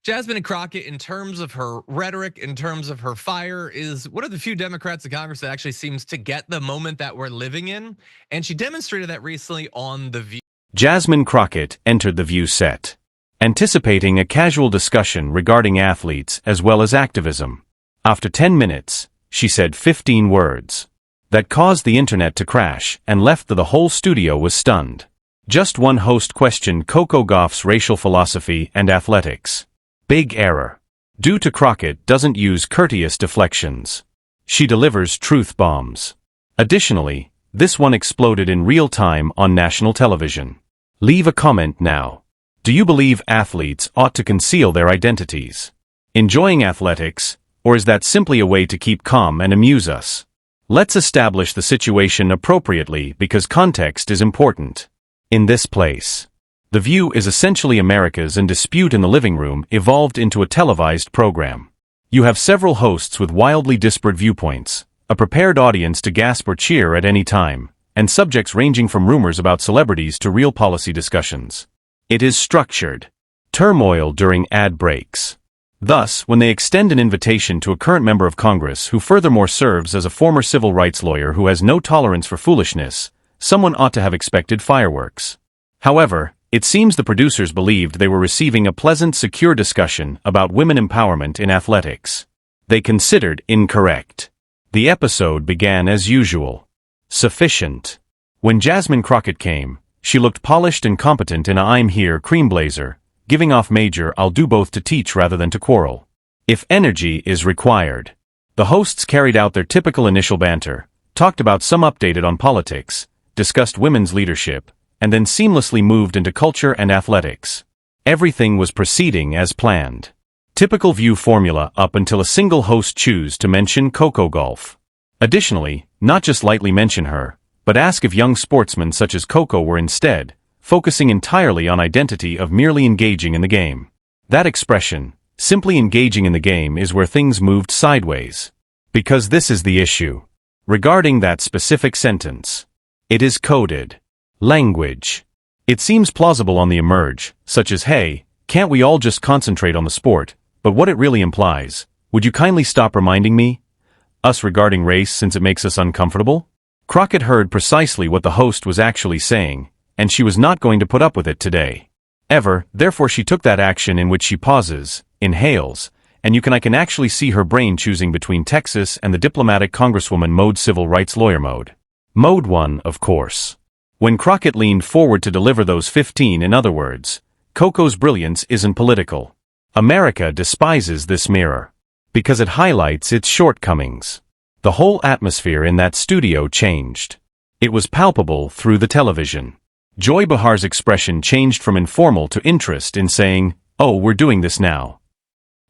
Jasmine Crockett, in terms of her rhetoric, in terms of her fire, is one of the few Democrats in Congress that actually seems to get the moment that we're living in. And she demonstrated that recently on The View. Jasmine Crockett entered the View set, anticipating a casual discussion regarding athletes as well as activism. After 10 minutes, she said 15 words that caused the internet to crash and left the whole studio was stunned. Just one host questioned Coco Gauff's racial philosophy and athletics. Big error. Due to Crockett doesn't use courteous deflections. She delivers truth bombs. Additionally, this one exploded in real time on national television. Leave a comment now. Do you believe athletes ought to conceal their identities? Enjoying athletics, or is that simply a way to keep calm and amuse us? Let's establish the situation appropriately because context is important. In this place, The View is essentially America's and Dispute in the Living Room evolved into a televised program. You have several hosts with wildly disparate viewpoints, a prepared audience to gasp or cheer at any time, and subjects ranging from rumors about celebrities to real policy discussions. It is structured. Turmoil during ad breaks. Thus, when they extend an invitation to a current member of Congress who furthermore serves as a former civil rights lawyer who has no tolerance for foolishness, someone ought to have expected fireworks. However, it seems the producers believed they were receiving a pleasant, secure discussion about women empowerment in athletics. They considered incorrect. The episode began as usual. Sufficient. When Jasmine Crockett came, she looked polished and competent in a "I'm here" cream blazer, giving off major "I'll do both" to teach rather than to quarrel. If energy is required. The hosts carried out their typical initial banter, talked about some updated on politics, discussed women's leadership, and then seamlessly moved into culture and athletics. Everything was proceeding as planned. Typical View formula up until a single host chose to mention Coco Gauff. Additionally, not just lightly mention her, but ask if young sportsmen such as Coco were instead, focusing entirely on identity of merely engaging in the game. That expression, simply engaging in the game, is where things moved sideways. Because this is the issue. Regarding that specific sentence. It is coded. Language. It seems plausible on the emerge, such as, "Hey, can't we all just concentrate on the sport?" But what it really implies, "Would you kindly stop reminding me us regarding race since it makes us uncomfortable?" Crockett heard precisely what the host was actually saying, and she was not going to put up with it today. Therefore she took that action in which she pauses, inhales, and I can actually see her brain choosing between Texas and the diplomatic congresswoman mode, civil rights lawyer mode. Mode 1, of course. When Crockett leaned forward to deliver those 15, in other words, Coco's brilliance isn't political. America despises this mirror. Because it highlights its shortcomings. The whole atmosphere in that studio changed. It was palpable through the television. Joy Behar's expression changed from informal to interest in saying, "Oh, we're doing this now."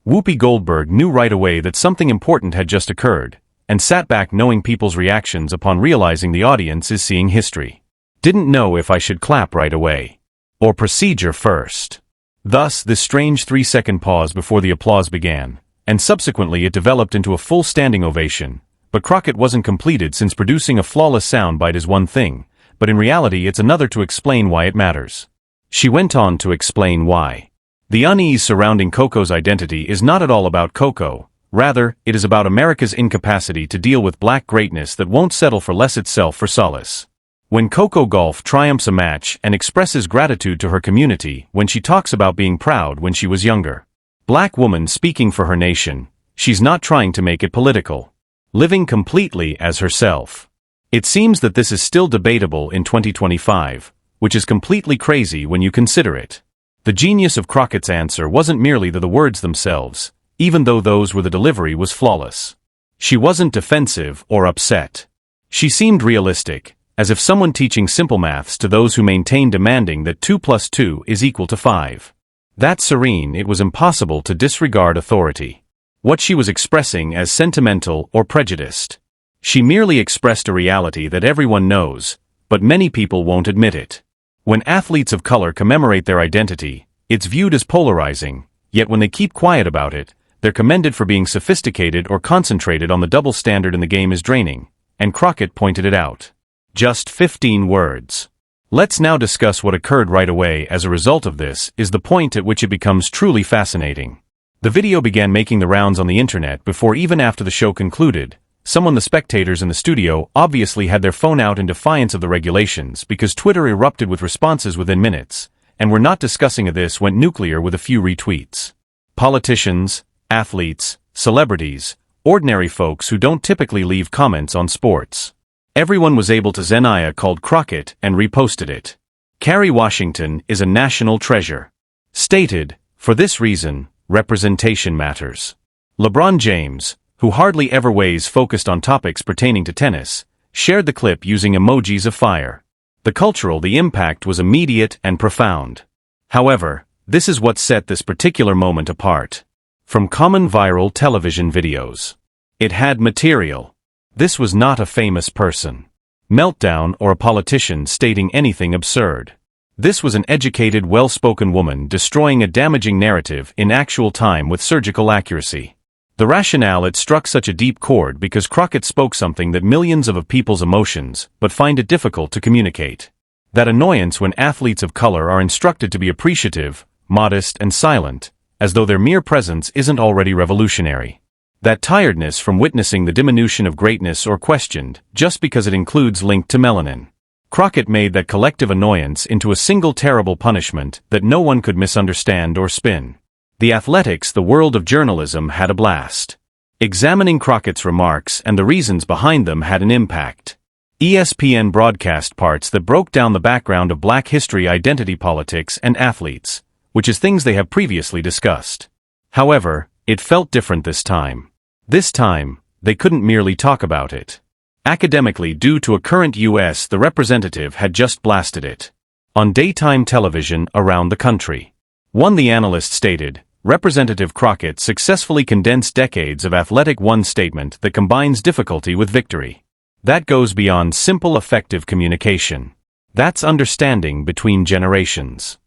Whoopi Goldberg knew right away that something important had just occurred, and sat back knowing people's reactions upon realizing the audience is seeing history. Didn't know if I should clap right away. Or procedure first. Thus, this strange 3-second pause before the applause began, and subsequently it developed into a full standing ovation. But Crockett wasn't completed, since producing a flawless soundbite is one thing, but in reality it's another to explain why it matters. She went on to explain why. The unease surrounding Coco's identity is not at all about Coco, rather, it is about America's incapacity to deal with black greatness that won't settle for less itself for solace. When Coco Gauff triumphs a match and expresses gratitude to her community, when she talks about being proud when she was younger. Black woman speaking for her nation, she's not trying to make it political. Living completely as herself. It seems that this is still debatable in 2025, which is completely crazy when you consider it. The genius of Crockett's answer wasn't merely the words themselves, even though those were the delivery was flawless. She wasn't defensive or upset. She seemed realistic, as if someone teaching simple maths to those who maintain demanding that 2 + 2 is equal to 5. That serene, it was impossible to disregard authority. What she was expressing as sentimental or prejudiced. She merely expressed a reality that everyone knows, but many people won't admit it. When athletes of color commemorate their identity, it's viewed as polarizing, yet when they keep quiet about it, they're commended for being sophisticated or concentrated on the double standard in the game is draining, and Crockett pointed it out. Just 15 words. Let's now discuss what occurred right away as a result of this, is the point at which it becomes truly fascinating. The video began making the rounds on the internet before even after the show concluded. The spectators in the studio obviously had their phone out in defiance of the regulations because Twitter erupted with responses within minutes, and "we're not discussing this" went nuclear with a few retweets. Politicians, athletes, celebrities, ordinary folks who don't typically leave comments on sports. Everyone was able to. Zenia called Crockett and reposted it. Kerry Washington is a national treasure. Stated, "For this reason, representation matters." LeBron James, who hardly ever weighs focused on topics pertaining to tennis, shared the clip using emojis of fire. The impact was immediate and profound. However, this is what set this particular moment apart. From common viral television videos, it had material. This was not a famous person, meltdown, or a politician stating anything absurd. This was an educated, well-spoken woman destroying a damaging narrative in actual time with surgical accuracy. The rationale: it struck such a deep chord because Crockett spoke something that millions of people's emotions but find it difficult to communicate. That annoyance when athletes of color are instructed to be appreciative, modest, and silent, as though their mere presence isn't already revolutionary. That tiredness from witnessing the diminution of greatness or questioned just because it includes linked to melanin. Crockett made that collective annoyance into a single terrible punishment that no one could misunderstand or spin. The Athletics, the world of journalism, had a blast. Examining Crockett's remarks and the reasons behind them had an impact. ESPN broadcast parts that broke down the background of Black history, identity politics, and athletes, which is things they have previously discussed. However, it felt different this time. This time, they couldn't merely talk about it academically due to a current U.S. the representative had just blasted it on daytime television around the country. The analyst stated, Representative Crockett successfully condensed decades of athletic one statement that combines difficulty with victory. That goes beyond simple effective communication. That's understanding between generations.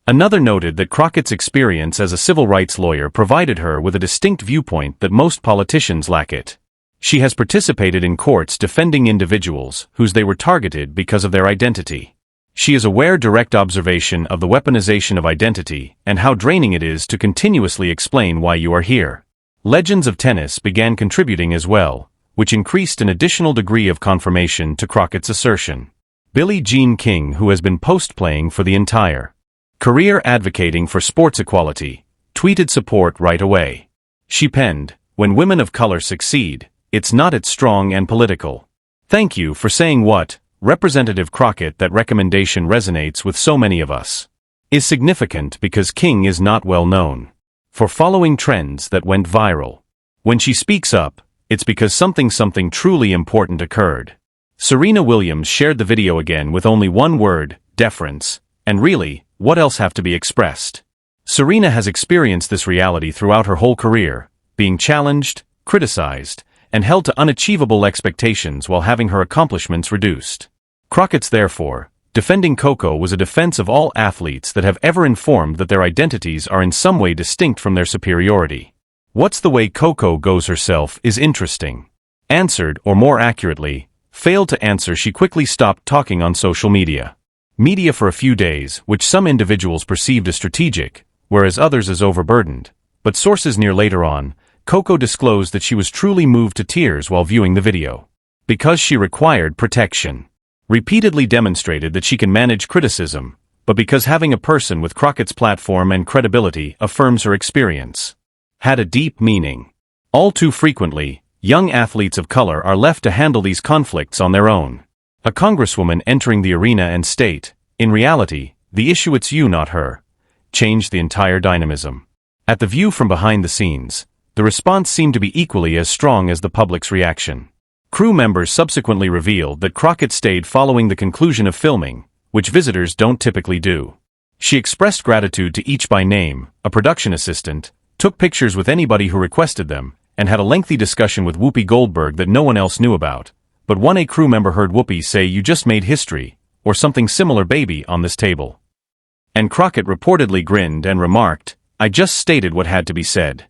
Another noted that Crockett's experience as a civil rights lawyer provided her with a distinct viewpoint that most politicians lack it. She has participated in courts defending individuals whose they were targeted because of their identity. She is aware direct observation of the weaponization of identity and how draining it is to continuously explain why you are here. Legends of tennis began contributing as well, which increased an additional degree of confirmation to Crockett's assertion. Billie Jean King, who has been post-playing for the entire career advocating for sports equality, tweeted support right away. She penned, "When women of color succeed, it's not it's strong and political. Thank you for saying what, Representative Crockett." That recommendation resonates with so many of us. Is significant because King is not well known for following trends that went viral. When she speaks up, it's because something truly important occurred. Serena Williams shared the video again with only one word, deference, and really, what else have to be expressed? Serena has experienced this reality throughout her whole career, being challenged, criticized, and held to unachievable expectations while having her accomplishments reduced. Crockett's therefore, defending Coco was a defense of all athletes that have ever informed that their identities are in some way distinct from their superiority. What's the way Coco goes herself is interesting. Answered, or more accurately, failed to answer. She quickly stopped talking on social media for a few days, which some individuals perceived as strategic, whereas others as overburdened. But sources near later on, Coco disclosed that she was truly moved to tears while viewing the video. Because she required protection. Repeatedly demonstrated that she can manage criticism, but because having a person with Crockett's platform and credibility affirms her experience. Had a deep meaning. All too frequently, young athletes of color are left to handle these conflicts on their own. A congresswoman entering the arena and state, in reality, the issue it's you not her, changed the entire dynamism. At the view from behind the scenes, the response seemed to be equally as strong as the public's reaction. Crew members subsequently revealed that Crockett stayed following the conclusion of filming, which visitors don't typically do. She expressed gratitude to each by name, a production assistant, took pictures with anybody who requested them, and had a lengthy discussion with Whoopi Goldberg that no one else knew about. But a crew member heard Whoopi say, "You just made history," or something similar, "baby, on this table." And Crockett reportedly grinned and remarked, "I just stated what had to be said."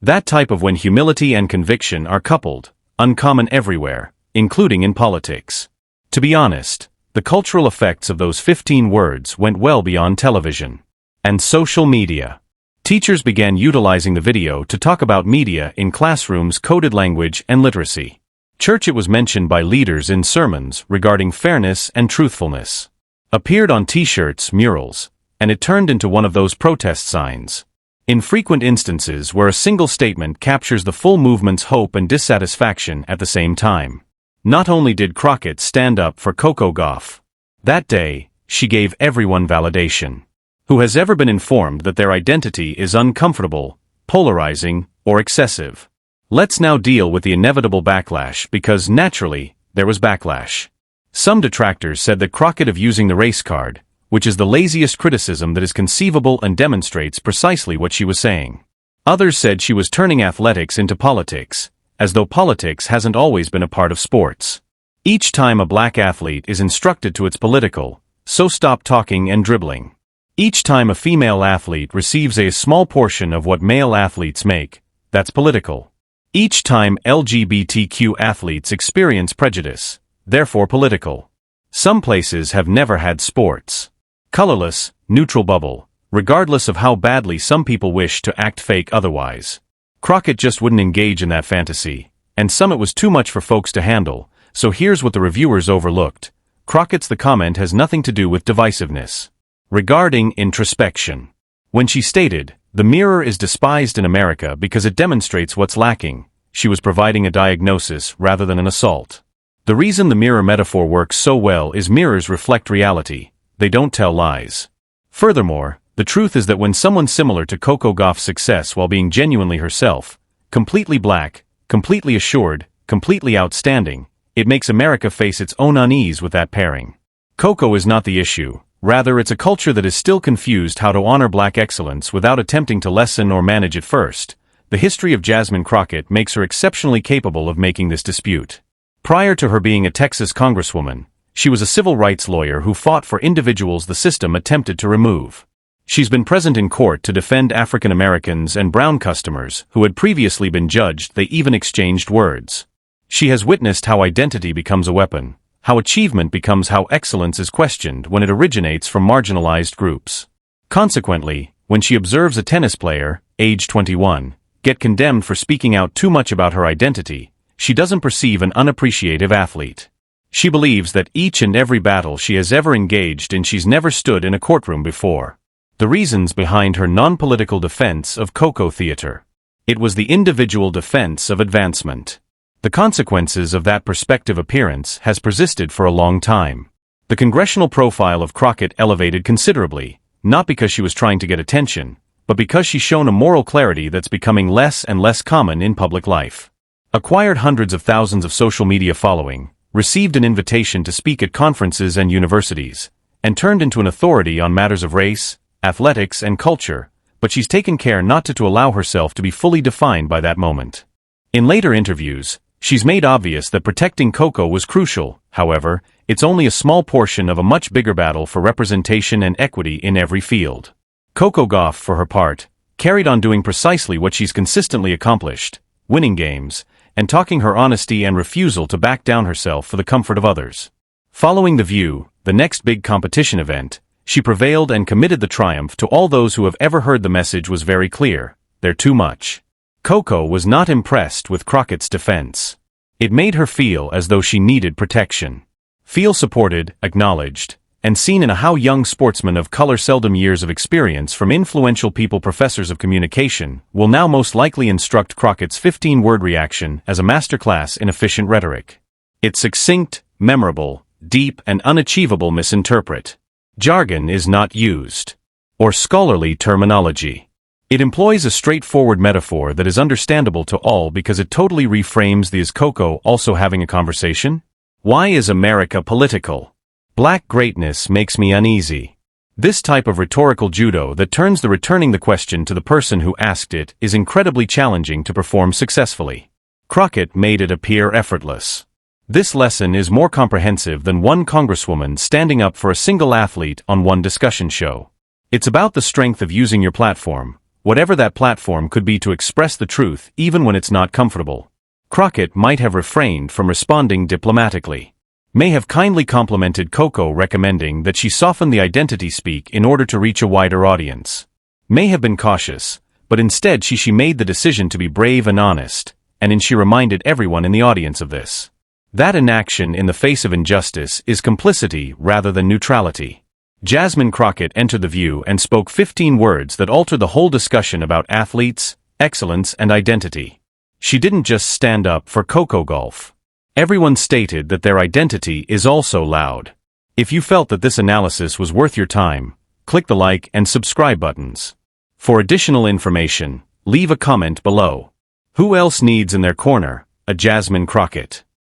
That type of when humility and conviction are coupled, uncommon everywhere, including in politics. To be honest, the cultural effects of those 15 words went well beyond television and social media. Teachers began utilizing the video to talk about media in classrooms, coded language, and literacy. Church, it was mentioned by leaders in sermons regarding fairness and truthfulness. Appeared on t-shirts, murals, and it turned into one of those protest signs. In frequent instances where a single statement captures the full movement's hope and dissatisfaction at the same time. Not only did Crockett stand up for Coco Gauff. That day, she gave everyone validation. Who has ever been informed that their identity is uncomfortable, polarizing, or excessive? Let's now deal with the inevitable backlash because, naturally, there was backlash. Some detractors said that Crockett of using the race card, which is the laziest criticism that is conceivable and demonstrates precisely what she was saying. Others said she was turning athletics into politics, as though politics hasn't always been a part of sports. Each time a black athlete is instructed to it's political, so stop talking and dribbling. Each time a female athlete receives a small portion of what male athletes make, that's political. Each time LGBTQ athletes experience prejudice, therefore political. Some places have never had sports. Colorless, neutral bubble, regardless of how badly some people wish to act fake otherwise. Crockett just wouldn't engage in that fantasy, and some it was too much for folks to handle, so here's what the reviewers overlooked. Crockett's the comment has nothing to do with divisiveness. Regarding introspection. When she stated, "The mirror is despised in America because it demonstrates what's lacking," she was providing a diagnosis rather than an assault. The reason the mirror metaphor works so well is mirrors reflect reality, they don't tell lies. Furthermore, the truth is that when someone similar to Coco Gauff's success while being genuinely herself, completely black, completely assured, completely outstanding, it makes America face its own unease with that pairing. Coco is not the issue. Rather, it's a culture that is still confused how to honor black excellence without attempting to lessen or manage it first. The history of Jasmine Crockett makes her exceptionally capable of making this dispute. Prior to her being a Texas congresswoman, she was a civil rights lawyer who fought for individuals the system attempted to remove. She's been present in court to defend African Americans and brown customers who had previously been judged. They even exchanged words. She has witnessed how identity becomes a weapon. How achievement becomes how excellence is questioned when it originates from marginalized groups. Consequently, when she observes a tennis player, age 21, get condemned for speaking out too much about her identity, she doesn't perceive an unappreciative athlete. She believes that each and every battle she has ever engaged in, she's never stood in a courtroom before. The reasons behind her non-political defense of Coco Theater. It was the individual defense of advancement. The consequences of that perspective appearance has persisted for a long time. The congressional profile of Crockett elevated considerably, not because she was trying to get attention, but because she's shown a moral clarity that's becoming less and less common in public life. Acquired hundreds of thousands of social media following, received an invitation to speak at conferences and universities, and turned into an authority on matters of race, athletics, and culture, but she's taken care not to allow herself to be fully defined by that moment. In later interviews, she's made obvious that protecting Coco was crucial. However, it's only a small portion of a much bigger battle for representation and equity in every field. Coco Gauff, for her part, carried on doing precisely what she's consistently accomplished, winning games, and talking her honesty and refusal to back down herself for the comfort of others. Following The View, the next big competition event, she prevailed and committed the triumph to all those who have ever heard. The message was very clear: they're too much. Coco was not impressed with Crockett's defense. It made her feel as though she needed protection. Feel supported, acknowledged, and seen in a how young sportsman of color, seldom years of experience from influential people, professors of communication, will now most likely instruct Crockett's 15-word reaction as a masterclass in efficient rhetoric. It's succinct, memorable, deep, and unachievable. Misinterpret. Jargon is not used. Or scholarly terminology. It employs a straightforward metaphor that is understandable to all because it totally reframes the "Is Coco also having a conversation? Why is America political? Black greatness makes me uneasy." This type of rhetorical judo that turns returning the question to the person who asked it is incredibly challenging to perform successfully. Crockett made it appear effortless. This lesson is more comprehensive than one congresswoman standing up for a single athlete on one discussion show. It's about the strength of using your platform, whatever that platform could be, to express the truth even when it's not comfortable. Crockett might have refrained from responding diplomatically. May have kindly complimented Coco, recommending that she soften the identity speak in order to reach a wider audience. may have been cautious, but instead she made the decision to be brave and honest, and she reminded everyone in the audience of this. That inaction in the face of injustice is complicity rather than neutrality. Jasmine Crockett entered the View and spoke 15 words that altered the whole discussion about athletes, excellence and identity. She didn't just stand up for Coco Gauff. Everyone stated that their identity is also loud. If you felt that this analysis was worth your time, click the like and subscribe buttons. For additional information, leave a comment below. Who else needs in their corner a Jasmine Crockett?